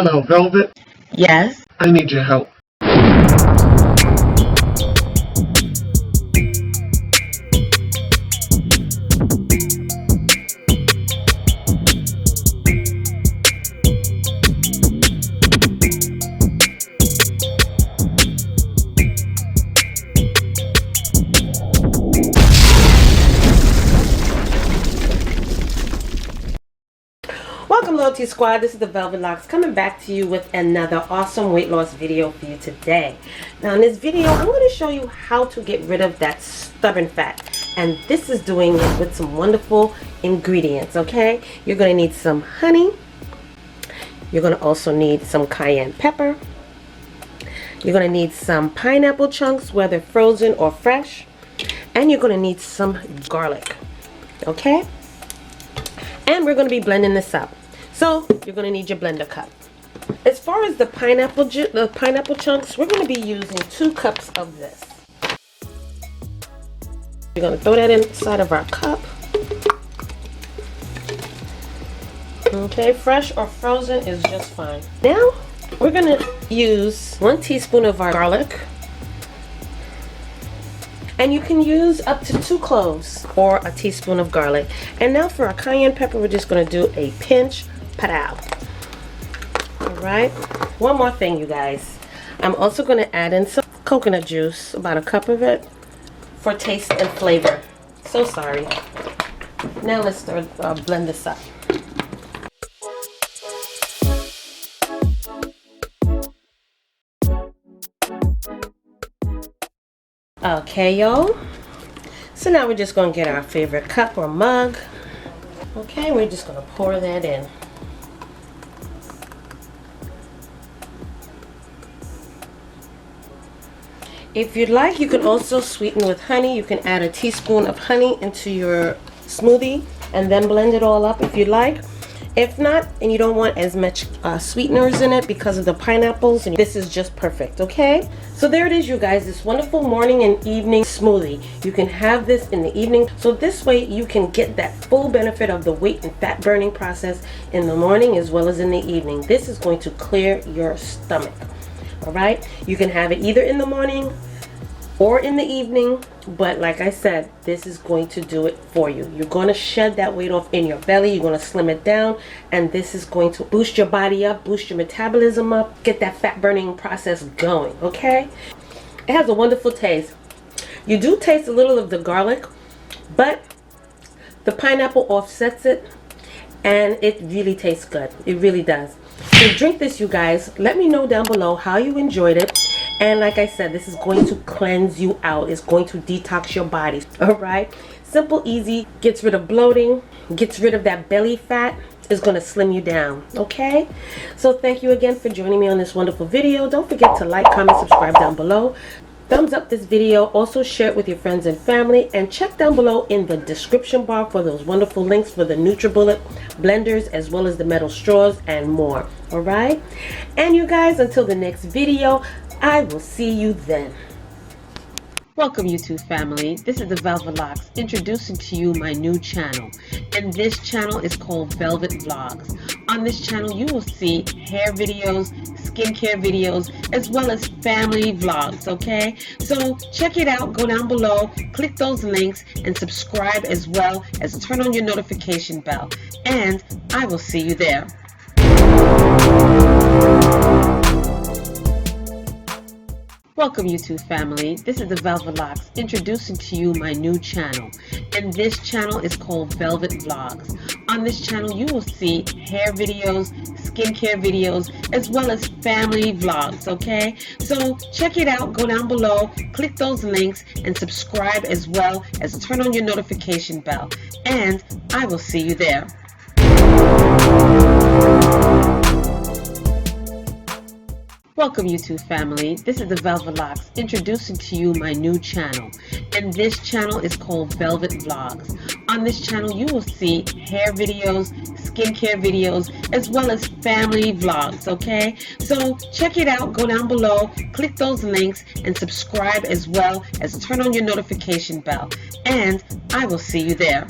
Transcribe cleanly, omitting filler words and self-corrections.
Hello, Velvet. Yes. I need your help. Welcome, Loyalty Squad. This is the Velvetlox coming back to you with another awesome weight loss video for you today. Now in this video, I'm going to show you how to get rid of that stubborn fat. And this is doing it with some wonderful ingredients, okay? You're going to need some honey. You're going to also need some cayenne pepper. You're going to need some pineapple chunks, whether frozen or fresh. And you're going to need some garlic, okay? And we're going to be blending this up. So you're going to need your blender cup. As far as the pineapple chunks, we're going to be using 2 cups of this. We're going to throw that inside of our cup. Okay, fresh or frozen is just fine. Now we're going to use 1 teaspoon of our garlic. And you can use up to 2 cloves or a teaspoon of garlic. And now for our cayenne pepper, we're just going to do a pinch, pow. Alright, one more thing, you guys. I'm also going to add in some coconut juice, about a cup of it, for taste and flavor. So sorry. Now let's start blend this up. Okay, y'all. So now we're just going to get our favorite cup or mug. Okay, we're just going to pour that in. If you'd like, you can also sweeten with honey. You can add a teaspoon of honey into your smoothie and then blend it all up if you'd like. If not, and you don't want as much sweeteners in it because of the pineapples, and this is just perfect, okay? So there it is, you guys, this wonderful morning and evening smoothie. You can have this in the evening, so this way you can get that full benefit of the weight and fat burning process in the morning as well as in the evening. This is going to clear your stomach, all right? You can have it either in the morning or in the evening, but like I said, this is going to do it for you. You're going to shed that weight off in your belly. You're going to slim it down, and this is going to boost your body up, boost your metabolism up, get that fat burning process going, okay? It has a wonderful taste. You do taste a little of the garlic, but the pineapple offsets it, and it really tastes good. It really does. So drink this, you guys. Let me know down below how you enjoyed it. And like I said, this is going to cleanse you out. It's going to detox your body. All right? Simple, easy. Gets rid of bloating. Gets rid of that belly fat. Is going to slim you down. Okay? So thank you again for joining me on this wonderful video. Don't forget to like, comment, subscribe down below. Thumbs up this video. Also share it with your friends and family. And check down below in the description bar for those wonderful links for the NUTRIBULLET blenders as well as the metal straws and more. All right? And you guys, until the next video, I will see you then. Welcome, YouTube family. This is the Velvetlox introducing to you my new channel. And this channel is called Velvet Vlogs. On this channel, you will see hair videos, skincare videos, as well as family vlogs, okay? So check it out. Go down below, click those links, and subscribe as well as turn on your notification bell. And I will see you there. Welcome, YouTube family. This is the Velvetlox introducing to you my new channel. And this channel is called Velvet Vlogs. On this channel, you will see hair videos, skincare videos, as well as family vlogs, okay? So check it out. Go down below, click those links, and subscribe as well as turn on your notification bell. And I will see you there. Welcome, YouTube family. This is the Velvetlox introducing to you my new channel. And this channel is called Velvet Vlogs. On this channel, you will see hair videos, skincare videos, as well as family vlogs, okay? So check it out. Go down below, click those links, and subscribe as well as turn on your notification bell. And I will see you there.